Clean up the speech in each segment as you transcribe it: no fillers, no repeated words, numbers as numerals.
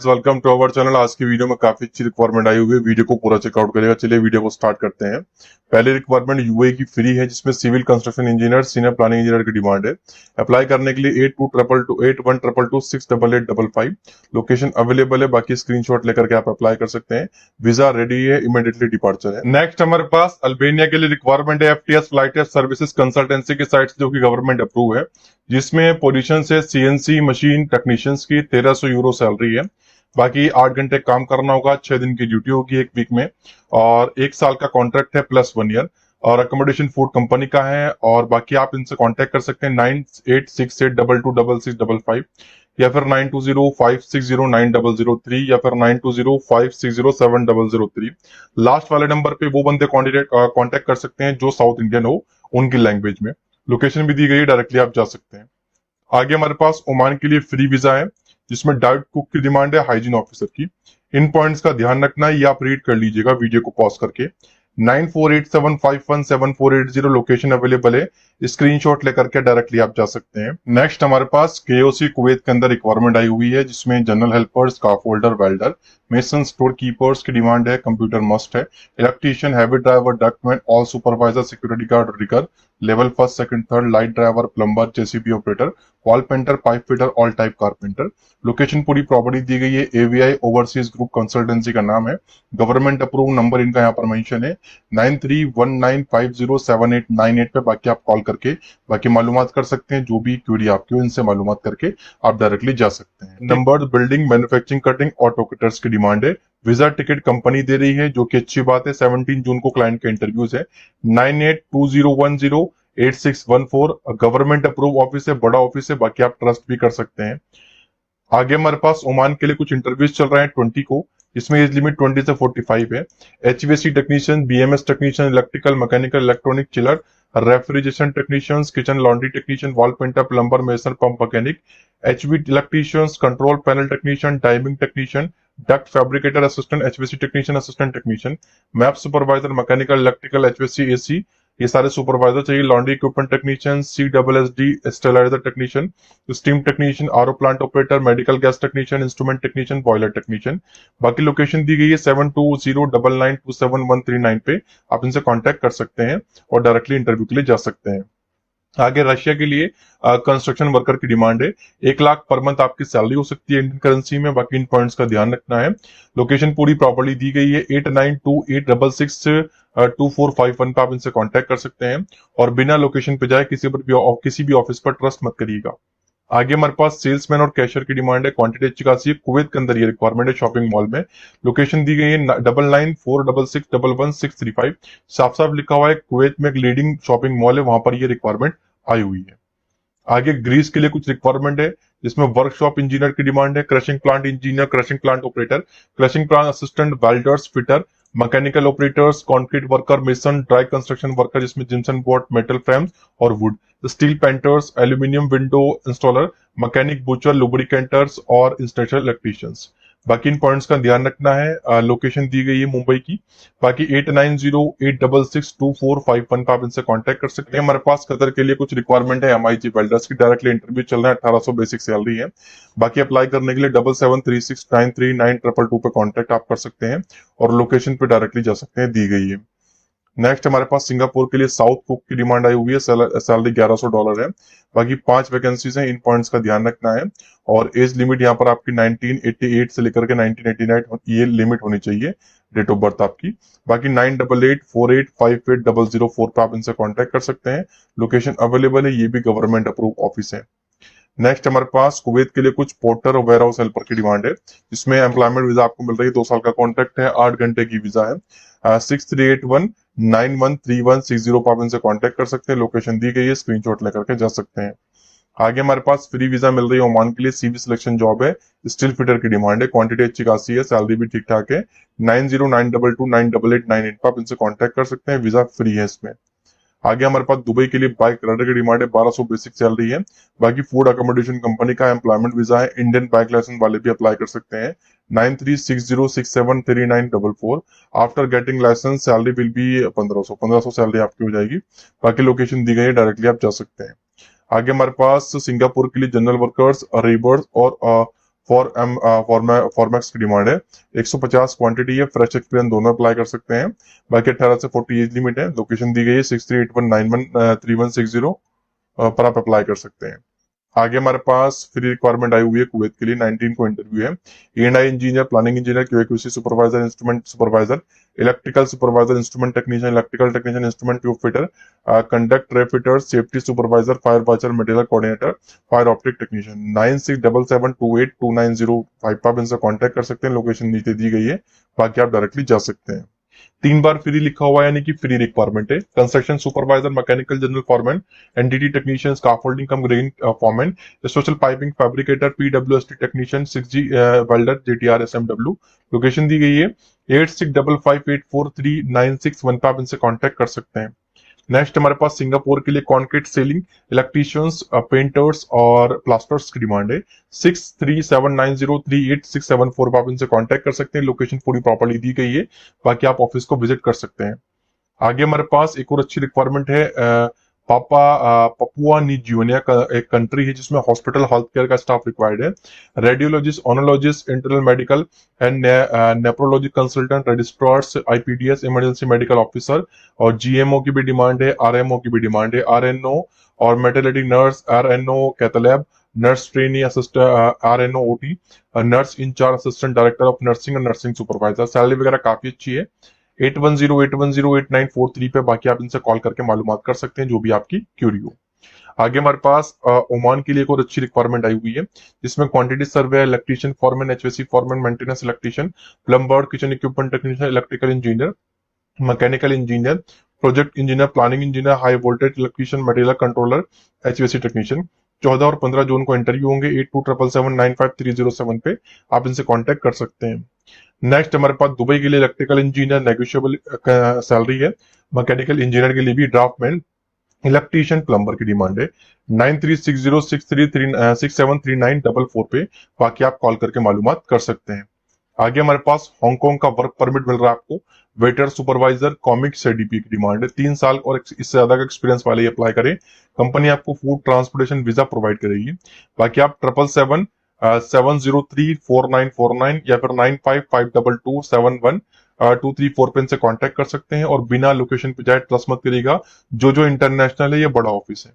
Welcome to our channel. आज की video में काफी अच्छी रिक्वायरमेंट आई हुई है, वीडियो को पूरा चेकआउट करेगा। चलिए वीडियो को स्टार्ट करते हैं। पहले रिक्वायरमेंट यूए की फ्री है, जिसमें civil construction engineer senior planning engineer की डिमांड है। अप्लाई करने के लिए 82228122688855। लोकेशन अवेलेबल है, बाकी स्क्रीनशॉट लेकर के आप अप्लाई कर सकते हैं। वीजा रेडी है, इमीडिएटली डिपार्चर है। नेक्स्ट हमारे पास अल्बेनिया के लिए रिक्वायरमेंट है FTS flight test services consultancy की साइट जो कि गवर्नमेंट अप्रूव है, जिसमें पोजीशन है सीएनसी मशीन टेक्नीशियंस की। 1300 यूरो सैलरी है। बाकी 8 घंटे काम करना होगा, 6 दिन की ड्यूटी होगी एक वीक में, और 1 साल का कॉन्ट्रैक्ट है प्लस 1 ईयर, और अकोमोडेशन फूड कंपनी का है। और बाकी आप इनसे कांटेक्ट कर सकते हैं 9868226655 या फिर 9205609003 या फिर 9205607003। लास्ट वाले नंबर पे वो बंदे कांटेक्ट कर सकते हैं जो साउथ इंडियन हो, उनकी लैंग्वेज में। लोकेशन भी दी गई है, डायरेक्टली आप जा सकते हैं। आगे हमारे पास ओमान के लिए फ्री वीजा है, जिसमें डाइट कुक की डिमांड है, हाइजीन ऑफिसर की। इन पॉइंट्स का ध्यान रखना है, ये आप रीड कर लीजिएगा वीडियो को पॉज करके। 9487517480 लोकेशन अवेलेबल है, स्क्रीनशॉट लेकर के डायरेक्टली आप जा सकते हैं। नेक्स्ट हमारे पास केओसी कुवैत के अंदर रिक्वायरमेंट आई हुई है, जिसमें general helpers, staff holder, welder, mason, store keepers की डिमांड है। कंप्यूटर मस्ट है। Electrician, heavy driver, ductman, all supervisor, security guard, rigger, level first second third, light driver, plumber, JCB operator, wall painter, pipe fitter, all type carpenter. Location पूरी property दी गई है, AVI overseas group consultancy का नाम है। Government approve number इनका यहाँ पर मेंशन है 9319507898 पे। बाकी आप कॉल करके बाकी मालूमात कर सकते हैं, जो भी क्वेरी आपकी हो इनसे मालूमात करके आप डायरेक्टली जा सकते हैं। Number building, manufacturing, cutting, auto cutters की डिमांड है। वीजा टिकट कंपनी दे रही है, जो कि अच्छी बात है। 17 जून को क्लाइंट के इंटरव्यूज है। 9820108614 गवर्नमेंट अप्रूव ऑफिस है, बड़ा ऑफिस है, बाकी आप ट्रस्ट भी कर सकते हैं। आगे हमारे पास ओमान के लिए कुछ इंटरव्यूज चल रहे हैं 20 को, इसमें एज लिमिट 20 से 45 है। HVAC technician, BMS technician, electrical, mechanical, electronic, chiller, refrigeration technicians, kitchen laundry technician, wall painter, plumber, mason, pump mechanic, HV electricians, control panel technician, timing technician, duct fabricator assistant, HVAC technician, assistant technician, map supervisor, mechanical, electrical, HVAC, AC, ये सारे supervisor चाहिए। Laundry equipment technician, CSSD steriliser technician, steam technician, RO plant operator, medical gas technician, instrument technician, boiler technician. बाकी location दी गई है 7209927139 पे। आप इनसे कांटेक्ट कर सकते हैं और डायरेक्टली इंटरव्यू के लिए जा सकते हैं। आगे रशिया के लिए कंस्ट्रक्शन वर्कर की डिमांड है। 1 लाख पर मंथ आपकी सैलरी हो सकती है इंडियन करेंसी में। बाकी इन पॉइंट्स का ध्यान रखना है। लोकेशन पूरी प्रॉपर्ली दी गई है, 8928662451 पे आप इनसे कांटेक्ट कर सकते हैं, और बिना लोकेशन पे जाए किसी भी ऑफिस पर ट्रस्ट मत करिएगा। आगे हमारे पास सेल्समैन और कैशियर की डिमांड है। क्वांटिटी अच्छी खासी है, कुवैत के अंदर ये रिक्वायरमेंट है, शॉपिंग मॉल में। लोकेशन दी गई है 9946661165। साफ साफ लिखा हुआ है कुवैत में एक लीडिंग शॉपिंग मॉल है, वहां पर ये रिक्वायरमेंट आई हुई है। आगे ग्रीस के लिए कुछ रिक्वायरमेंट है, जिसमें वर्कशॉप इंजीनियर की डिमांड है, crushing plant engineer, crushing plant operator, crushing plant assistant, welders, fitter, mechanical operators, concrete worker, mason, dry construction worker, जिसमें जिम्सन बोर्ड, मेटल फ्रेम्स और wood, steel painters, aluminium window installer, mechanic, butcher, lubricators और instructional electricians. बाकी इन points का ध्यान रखना है। Location दी गई है मुंबई की। बाकी 8908662451 पे आप इनसे कांटेक्ट कर सकते हैं। हमारे पास कतर के लिए कुछ रिक्वायरमेंट है, MIG वेल्डर्स की, डायरेक्टली इंटरव्यू चल रहा है, 1800 बेसिक सैलरी है। बाकी अप्लाई करने के लिए 7736939222 पे कांटेक्ट आप कर सकते हैं, और लोकेशन पे डायरेक्टली जा सकते हैं, दी गई है। नेक्स्ट हमारे पास सिंगापुर के लिए साउथ कुक की डिमांड आई हुई है, सैलरी $1100 है। बाकी 5 वैकेंसीज हैं, इन पॉइंट्स का ध्यान रखना है। और एज लिमिट यहाँ पर आपकी 1988 से लेकर के 1989 ये लिमिट होनी चाहिए, डेट ऑफ बर्थ आपकी। बाकी 9884858004 पे आप इनसे कॉन्टेक्ट कर सकते हैं। लोकेशन अवेलेबल है, ये भी गवर्नमेंट अप्रूव ऑफिस है। नेक्स्ट हमारे पास कुवैत के लिए कुछ पोर्टर और वेयर हाउस हेल्पर की डिमांड है, जिसमें एम्प्लॉयमेंट वीजा आपको मिल रही है, 2 साल का कॉन्ट्रैक्ट है, 8 घंटे की वीजा है। 6381913160 पर आप इनसे कॉन्टेक्ट कर सकते हैं। लोकेशन दी गई है, स्क्रीनशॉट लेकर के जा सकते हैं। आगे हमारे पास फ्री वीजा मिल रही है ओमान के लिए, सीवी सिलेक्शन जॉब है, स्टील फिटर की डिमांड है, क्वांटिटी अच्छी खासी है, सैलरी भी ठीक ठाक है। 9092298898 पर आप इनसे कॉन्टेक्ट कर सकते हैं, वीजा फ्री है इसमें। आगे हमारे पास दुबई के लिए बाइक राइडर की डिमांड है, 1200 बेसिक सैलरी है। बाकी फूड अकोमोडेशन कंपनी का एम्प्लॉयमेंट वीजा है, इंडियन बाइक लाइसेंस वाले भी अप्लाई कर सकते हैं। 9360673944। After getting licence salary will be 1500 salary आपकी हो जाएगी। बाकी लोकेशन दी गई है, डायरेक्टली आप जा सकते हैं। आगे हमारे पास सिंगापुर के लिए जनरल वर्कर्स, रेबर्स और फॉर्मैक्स की डिमांड है। 150 क्वांटिटी है, फ्रेश एक्सपीरियंस दोनों अप्लाई कर सकते हैं। बाकी 18 से 40 एज लिमिट है। लोकेशन दी गई है 6381913160 पर आप अप्लाई कर सकते हैं। आगे हमारे पास फ्री रिक्वायरमेंट आई हुई है कुवैत के लिए, 19 को इंटरव्यू है। E&I engineer, planning engineer, QA/QC supervisor, instrument supervisor, electrical supervisor, instrument technician, electrical technician, instrument tube fitter, conduct tray fitter, safety supervisor, fire watcher, material coordinator, fire optic technician. 9677282905 पर आप इनसे contact कर सकते हैं। Location नीचे दी गई है, बाकी आप डायरेक्टली जा सकते हैं। 3 बार फ्री लिखा हुआ है, यानी कि फ्री रिक्वायरमेंट है। Construction supervisor, mechanical general foreman, NDT technician, scaffolding cum crane foreman, social piping fabricator, PWST technician, 6G welder, JTR SMW। Location दी गई है 8655843961 पे आप इनसे कॉन्टेक्ट कर सकते हैं। नेक्स्ट हमारे पास सिंगापुर के लिए कॉन्क्रीट सेलिंग, इलेक्ट्रीशियंस, पेंटर्स और प्लास्टर्स की डिमांड है। 6379038674 पर आप इनसे कांटेक्ट कर सकते हैं। लोकेशन पूरी प्रॉपर्ली दी गई है, बाकी आप ऑफिस को विजिट कर सकते हैं। आगे हमारे पास एक और अच्छी रिक्वायरमेंट है। पपुआ न्यू गिनिया का एक कंट्री है जिसमें हॉस्पिटल हेल्थ केयर का स्टाफ रिक्वायर्ड है। Radiologist, oncologist, internal medical and nephrology consultant, registrars, IPDS, emergency medical officer और GMO की भी डिमांड है। RMO की भी डिमांड है। RNO और maternity nurse, RNO cath lab, nurse trainee assistant, RNO OT, nurse in charge, assistant director of nursing और nursing supervisor. Salary वगैरह काफी अच्छी है। 8108108943 पे बाकी आप इनसे कॉल करके मालूमात कर सकते हैं जो भी आपकी क्यूरी हो। आगे हमारे पास ओमान के लिए एक और अच्छी रिक्वायरमेंट आई हुई है जिसमें quantity survey, electrician foreman, HVAC foreman, maintenance electrician, plumber, kitchen equipment technician, electrical engineer, mechanical engineer, project engineer, planning engineer, high voltage electrician, material controller, HVAC technician. 14 और 15 जून को इंटरव्यू होंगे। 8277795307 पे आप इनसे कांटेक्ट कर सकते हैं। नेक्स्ट हमारे पास दुबई के लिए इलेक्ट्रिकल इंजीनियर, नेगोशिएबल सैलरी है। मैकेनिकल इंजीनियर के लिए भी ड्राफ्टमैन, इलेक्ट्रीशियन, प्लम्बर की डिमांड है। 936063673944 पे बाकी आप कॉल करके मालूमात कर सकते हैं। आगे हमारे पास हांगकांग का वर्क परमिट मिल रहा है आपको। वेटर, सुपरवाइजर, कॉमिक CDP की डिमांड है। 3 साल और इससे ज्यादा का एक्सपीरियंस वाले अप्लाई करें। कंपनी आपको फूड ट्रांसपोर्टेशन वीजा प्रोवाइड करेगी। बाकी आप 777-703-4949 या फिर 9552271234 पे इनसे कांटेक्ट कर सकते हैं और बिना लोकेशन पे जाए ट्रस्ट मत करिएगा। जो इंटरनेशनल है ये बड़ा ऑफिस है।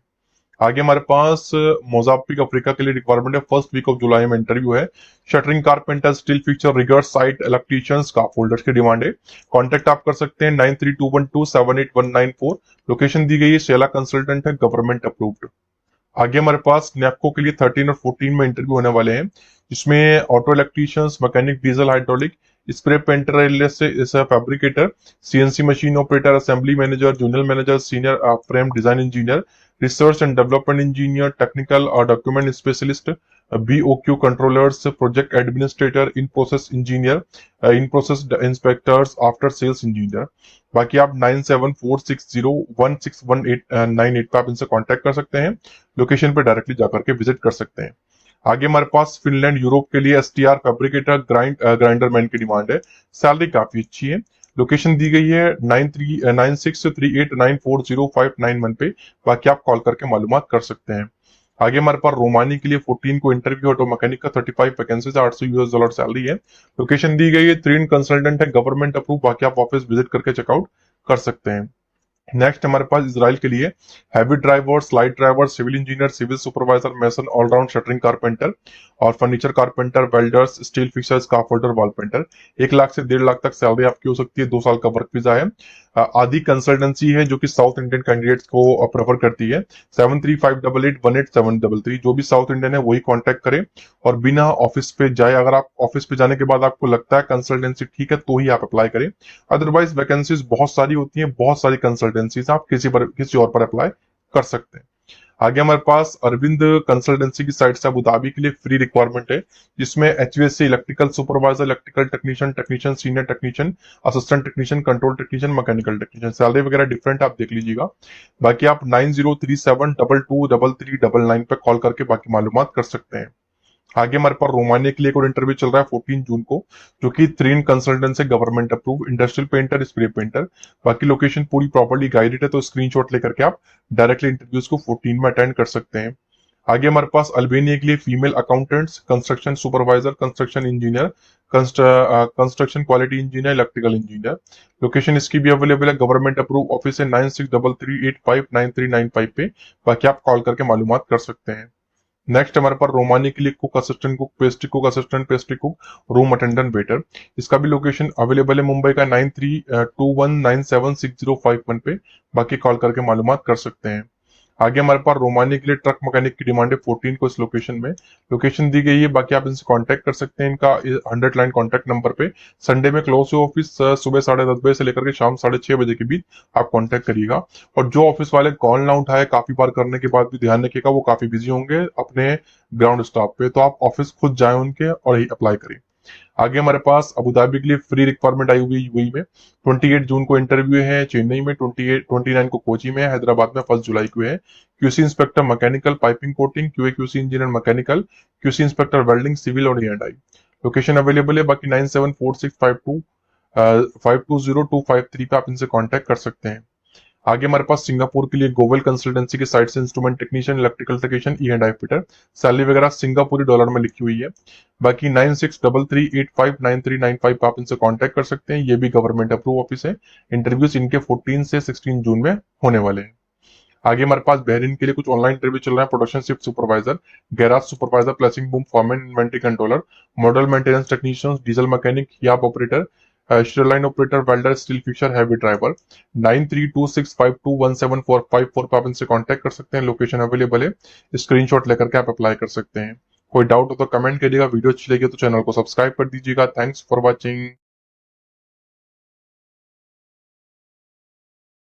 आगे हमारे पास मोजाम्बिक अफ्रीका के लिए रिक्वायरमेंट है। फर्स्ट वीक ऑफ जुलाई में इंटरव्यू है। Shuttering carpenter, steel fixer, riggers, site electricians, scaffolders की डिमांड है। कांटेक्ट आप कर सकते हैं 9321278194। लोकेशन दी गई है, शेला कंसल्टेंट है, गवर्नमेंट अप्रूव्ड। आगे हमारे पास नैपको के लिए 13 और 14 में इंटरव्यू होने वाले हैं जिसमें auto electricians, mechanic, diesel, hydraulic, spray painter, fabricator, CNC machine operator, assembly manager, junior manager, senior frame design engineer, research and development engineer, technical और document specialist, BOQ controllers, project administrator, in process engineer, in process inspectors, after sales engineer. बाकी आप 9746016198 पे आप इनसे contact कर सकते हैं। Location पे डायरेक्टली जाकर के विजिट कर सकते हैं। आगे हमारे पास फिनलैंड, यूरोप के लिए STR फैब्रिकेटर, ग्राइंडर मैन की डिमांड है। सैलरी काफी अच्छी है। लोकेशन दी गई है 939638940591 पे। बाकी आप कॉल करके मालूमात कर सकते हैं। आगे हमारे पास रोमानी के लिए 14 को इंटरव्यू, ऑटो मैकेनिक का 35 वैकेंसीज, $800 सैलरी है। लोकेशन दी गई है, 3 कंसल्टेंट है, गवर्नमेंट अप्रूव। बाकी आप ऑफिस विजिट करके चेकआउट कर सकते हैं। नेक्स्ट हमारे पास इजराइल के लिए heavy driver, slide driver, civil engineer, civil supervisor, mason, all round shuttering carpenter और furniture carpenter, welders, steel fixers, scaffolder, wall painter. 1 lakh से 1.5 लाख तक सैलरी आपकी हो सकती है। 2 साल का वर्क वीजा है। आदि कंसल्टेंसी है जो कि साउथ इंडियन कैंडिडेट्स को प्रेफर करती है। 7358818733। जो भी साउथ इंडियन है वही कॉन्टेक्ट करें और बिना ऑफिस पे जाए, अगर आप ऑफिस पे जाने के बाद आपको लगता है कंसल्टेंसी ठीक है तो ही आप अप्लाई करें। अदरवाइज वैकेंसीज बहुत सारी होती हैं, बहुत सारी कंसल्टेंसीज, आप किसी और पर अप्लाई कर सकते हैं। आगे हमारे पास अरविंद कंसल्टेंसी की साइड से अबू धाबी के लिए फ्री रिक्वायरमेंट है जिसमें HVAC, electrical supervisor, electrical technician, senior technician, assistant technician, control technician, mechanical technician. Salary वगैरह डिफरेंट आप देख लीजिएगा। बाकी आप 9037223399 पे कॉल करके बाकी मालूमात कर सकते हैं। आगे हमारे पास रोमानिया के लिए एक और इंटरव्यू चल रहा है 14 जून को, जो कि 3 कंसल्टेंट से government approve, industrial painter, spray painter. बाकी लोकेशन पूरी प्रॉपर्ली गाइडेड है तो स्क्रीनशॉट लेकर के आप डायरेक्टली इंटरव्यूज को 14 में अटेंड कर सकते हैं। आगे हमारे पास अल्बेनिया के लिए female accountants, construction supervisor, construction engineer, construction quality engineer, electrical engineer. Location इसकी भी अवेलेबल है, गवर्नमेंट अप्रूव ऑफिस है 9633859395 पे। बाकी आप कॉल करके मालूमात कर सकते हैं। नेक्स्ट हमारे पास रोमानी के लिए cook assistant cook, pastry cook assistant, pastry cook, room attendant, waiter. इसका भी लोकेशन अवेलेबल है मुंबई का 9321976051 पे। बाकी कॉल करके मालूमात कर सकते हैं। आगे हमारे पास रोमानी के लिए ट्रक मैकेनिक की डिमांड है 14 को इस लोकेशन में। लोकेशन दी गई है, बाकी आप इनसे कांटेक्ट कर सकते हैं। इनका 100 लाइन कांटेक्ट नंबर पे। संडे में क्लोज है ऑफिस, सुबह 10:30 बजे से लेकर के शाम 6:30 बजे के बीच आप कांटेक्ट करिएगा। और जो ऑफिस वाले कॉल ना उठाए, काफी बार करने के बाद भी ध्यान रखिएगा, वो काफी बिजी होंगे अपने ग्राउंड स्टाफ पे, तो आप ऑफिस खुद जाए उनके और ही अप्लाई करें। आगे हमारे पास अबू धाबी के लिए फ्री रिक्वायरमेंट आई हुई यूएई में। 28 जून को इंटरव्यू है चेन्नई में, 29 को कोची में, हैदराबाद में 1 जुलाई को है। QC inspector mechanical piping coating, QA QC engineer mechanical, QC inspector welding civil और E&I। लोकेशन अवेलेबल है, बाकी 9746520253 पे आप इनसे कॉन्टेक्ट कर सकते हैं। आगे हमारे पास सिंगापुर के लिए गोवेल कंसल्टेंसी की साइट से instrument technician, electrical technician, E&I fitter. Salary वगैरह सिंगापुरी डॉलर में लिखी हुई है। बाकी 9633859395 आप इनसे कांटेक्ट कर सकते हैं। ये भी गवर्नमेंट अप्रूव ऑफिस है। इंटरव्यूज इनके 14 से 16 जून में होने वाले हैं। आगे हमारे पास बहरीन के लिए कुछ ऑनलाइन इंटरव्यू चल रहा है। Production shift supervisor, garage supervisor, placing boom foreman, inventory controller, model maintenance technician, diesel mechanic, याप operator, steel line operator, welder, steel fixer, heavy driver. 9326521745 पे आप इनसे कांटेक्ट कर सकते हैं। लोकेशन अवेलेबल है, स्क्रीनशॉट लेकर के आप अप्लाई कर सकते हैं। कोई डाउट हो तो कमेंट करिएगा। वीडियो अच्छी लगी तो चैनल को सब्सक्राइब कर दीजिएगा। Thanks for watching.